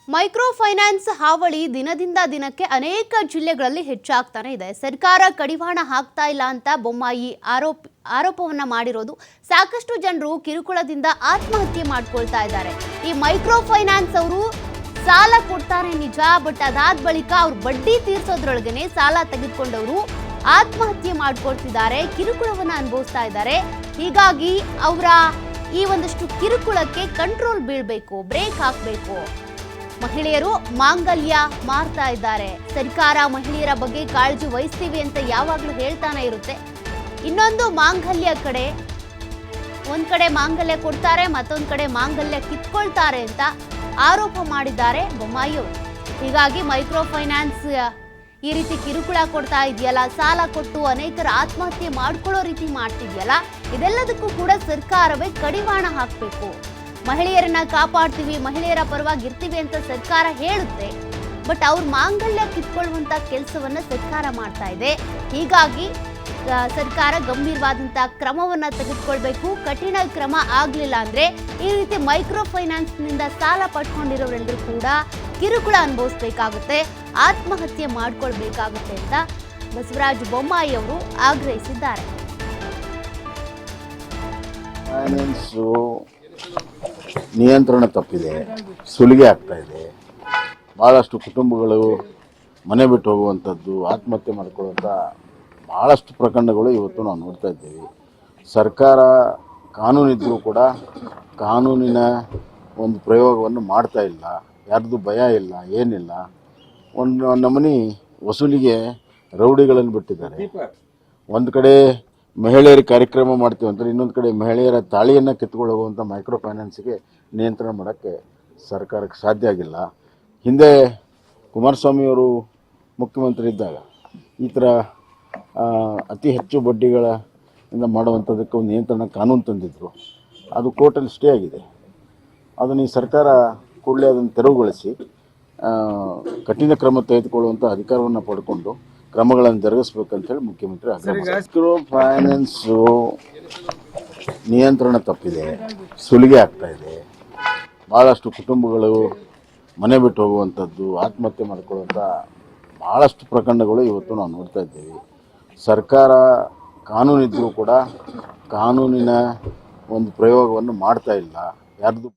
Micro finance ಹಾವಳಿ ದಿನದಿಂದ ದಿನಕ್ಕೆ ಅನೇಕ ಜಿಲ್ಲೆಗಳಲ್ಲಿ ಹೆಚ್ಚಾಗ್ತಾನೆ ಇದೆ. ಸರ್ಕಾರ ಕಡಿವಾಣ ಹಾಕ್ತಾ ಇಲ್ಲ ಅಂತ ಬೊಮ್ಮಾಯಿ ಆರೋಪವನ್ನ ಮಾಡಿರೋದು ಸಾಕಷ್ಟು ಜನರು ಕಿರುಕುಳದಿಂದ ಆತ್ಮಹತ್ಯೆ ಮಾಡ್ಕೊಳ್ತಾ ಇದ್ದಾರೆ. ಈ ಮೈಕ್ರೋ ಫೈನಾನ್ಸ್ ಅವರು ಸಾಲ ಕೊಡ್ತಾರೆ ನಿಜ, ಬಟ್ ಅದಾದ ಬಳಿಕ ಅವ್ರು ಬಡ್ಡಿ ತೀರ್ಸೋದ್ರೊಳಗನೆ ಸಾಲ ತೆಗೆದುಕೊಂಡವರು ಆತ್ಮಹತ್ಯೆ ಮಾಡ್ಕೊಳ್ತಿದ್ದಾರೆ, ಕಿರುಕುಳವನ್ನ ಅನುಭವಿಸ್ತಾ ಇದ್ದಾರೆ. ಹೀಗಾಗಿ ಅವರ ಈ ಒಂದಷ್ಟು ಕಿರುಕುಳಕ್ಕೆ ಕಂಟ್ರೋಲ್ ಬೀಳಬೇಕು, ಬ್ರೇಕ್ ಹಾಕಬೇಕು. ಮಹಿಳೆಯರು ಮಾಂಗಲ್ಯ ಮಾರ್ತಾ ಇದ್ದಾರೆ. ಸರ್ಕಾರ ಮಹಿಳೆಯರ ಬಗ್ಗೆ ಕಾಳಜಿ ವಹಿಸ್ತೀವಿ ಅಂತ ಯಾವಾಗಲೂ ಹೇಳ್ತಾನೆ ಇರುತ್ತೆ. ಇನ್ನೊಂದು ಮಾಂಗಲ್ಯ ಕಡೆ, ಒಂದ್ ಕಡೆ ಮಾಂಗಲ್ಯ ಕೊಡ್ತಾರೆ, ಮತ್ತೊಂದ್ ಕಡೆ ಮಾಂಗಲ್ಯ ಕಿತ್ಕೊಳ್ತಾರೆ ಅಂತ ಆರೋಪ ಮಾಡಿದ್ದಾರೆ ಬೊಮ್ಮಾಯಿಯವರು. ಹೀಗಾಗಿ ಮೈಕ್ರೋ ಫೈನಾನ್ಸ್ ಈ ರೀತಿ ಕಿರುಕುಳ ಕೊಡ್ತಾ ಇದೆಯಲ್ಲ, ಸಾಲ ಕೊಟ್ಟು ಅನೇಕರ ಆತ್ಮಹತ್ಯೆ ಮಾಡ್ಕೊಳ್ಳೋ ರೀತಿ ಮಾಡ್ತಿದ್ಯಲ್ಲ, ಇದೆಲ್ಲದಕ್ಕೂ ಕೂಡ ಸರ್ಕಾರವೇ ಕಡಿವಾಣ ಹಾಕಬೇಕು. ಮಹಿಳೆಯರನ್ನ ಕಾಪಾಡ್ತೀವಿ, ಮಹಿಳೆಯರ ಪರವಾಗಿ ಇರ್ತೀವಿ ಅಂತ ಸರ್ಕಾರ ಹೇಳುತ್ತೆ, ಬಟ್ ಅವ್ರ ಮಾಂಗಲ್ಯ ಕಿತ್ಕೊಳ್ಳುವಂತ ಕೆಲಸವನ್ನ ಸರ್ಕಾರ ಮಾಡ್ತಾ ಇದೆ. ಹೀಗಾಗಿ ಸರ್ಕಾರ ಗಂಭೀರವಾದಂತ ಕ್ರಮವನ್ನ ತೆಗೆದುಕೊಳ್ಬೇಕು. ಕಠಿಣ ಕ್ರಮ ಆಗ್ಲಿಲ್ಲ ಅಂದ್ರೆ ಈ ರೀತಿ ಮೈಕ್ರೋ ಫೈನಾನ್ಸ್ ನಿಂದ ಸಾಲ ಪಡ್ಕೊಂಡಿರೋರೆಲ್ಲರೂ ಕೂಡ ಕಿರುಕುಳ ಅನುಭವಿಸಬೇಕಾಗುತ್ತೆ, ಆತ್ಮಹತ್ಯೆ ಮಾಡ್ಕೊಳ್ಬೇಕಾಗುತ್ತೆ ಅಂತ ಬಸವರಾಜ ಬೊಮ್ಮಾಯಿ ಅವರು ಆಗ್ರಹಿಸಿದ್ದಾರೆ. ನಿಯಂತ್ರಣ ತಪ್ಪಿದೆ, ಸುಲಿಗೆ ಆಗ್ತಾ ಇದೆ. ಭಾಳಷ್ಟು ಕುಟುಂಬಗಳು ಮನೆ ಬಿಟ್ಟು ಹೋಗುವಂಥದ್ದು, ಆತ್ಮಹತ್ಯೆ ಮಾಡಿಕೊಳ್ಳುವಂಥ ಭಾಳಷ್ಟು ಪ್ರಕರಣಗಳು ಇವತ್ತು ನಾವು ನೋಡ್ತಾ ಇದ್ದೀವಿ. ಸರ್ಕಾರ ಕಾನೂನಿದ್ದರೂ ಕೂಡ ಕಾನೂನಿನ ಒಂದು ಪ್ರಯೋಗವನ್ನು ಮಾಡ್ತಾ ಇಲ್ಲ. ಯಾರ್ದು ಭಯ ಇಲ್ಲ, ಏನಿಲ್ಲ. ಒಂದು ನಮೂನಿ ವಸೂಲಿಗೆ ರೌಡಿಗಳನ್ನು ಬಿಟ್ಟಿದ್ದಾರೆ. ಒಂದು ಕಡೆ ಮಹಿಳೆಯರ ಕಾರ್ಯಕ್ರಮ ಮಾಡ್ತೀವಿ ಅಂತಾರೆ, ಇನ್ನೊಂದು ಕಡೆ ಮಹಿಳೆಯರ ತಾಳಿಯನ್ನು ಕಿತ್ಕೊಳ್ಳುವಂಥ ಮೈಕ್ರೋ ಫೈನಾನ್ಸ್ಗೆ ನಿಯಂತ್ರಣ ಮಾಡೋಕ್ಕೆ ಸರ್ಕಾರಕ್ಕೆ ಸಾಧ್ಯ ಆಗಿಲ್ಲ. ಹಿಂದೆ ಕುಮಾರಸ್ವಾಮಿಯವರು ಮುಖ್ಯಮಂತ್ರಿ ಇದ್ದಾಗ ಈ ಥರ ಅತಿ ಹೆಚ್ಚು ಬಡ್ಡಿಗಳಿಂದ ಮಾಡುವಂಥದ್ದಕ್ಕೆ ಒಂದು ನಿಯಂತ್ರಣ ಕಾನೂನು ತಂದಿದ್ದರು. ಅದು ಕೋರ್ಟಲ್ಲಿ ಸ್ಟೇ ಆಗಿದೆ. ಅದನ್ನು ಈ ಸರ್ಕಾರ ಕೂಡಲೇ ಅದನ್ನು ತೆರವುಗೊಳಿಸಿ ಕಠಿಣ ಕ್ರಮ ತೆಗೆದುಕೊಳ್ಳುವಂಥ ಅಧಿಕಾರವನ್ನು ಪಡ್ಕೊಂಡು ಕ್ರಮಗಳನ್ನು ಜರುಗಿಸ್ಬೇಕಂತೇಳಿ ಮುಖ್ಯಮಂತ್ರಿ ಆಗ್ರಹ. ಮೈಕ್ರೋ ಫೈನಾನ್ಸು ನಿಯಂತ್ರಣ ತಪ್ಪಿದೆ, ಸುಲಿಗೆ ಆಗ್ತಾ ಇದೆ. ಭಾಳಷ್ಟು ಕುಟುಂಬಗಳು ಮನೆ ಬಿಟ್ಟು ಹೋಗುವಂಥದ್ದು, ಆತ್ಮಹತ್ಯೆ ಮಾಡಿಕೊಳ್ಳುವಂಥ ಭಾಳಷ್ಟು ಪ್ರಕರಣಗಳು ಇವತ್ತು ನಾವು ನೋಡ್ತಾ ಇದ್ದೀವಿ. ಸರ್ಕಾರ ಕಾನೂನಿದ್ದರೂ ಕೂಡ ಕಾನೂನಿನ ಒಂದು ಪ್ರಯೋಗವನ್ನು ಮಾಡ್ತಾ ಇಲ್ಲ. ಯಾರ್ದು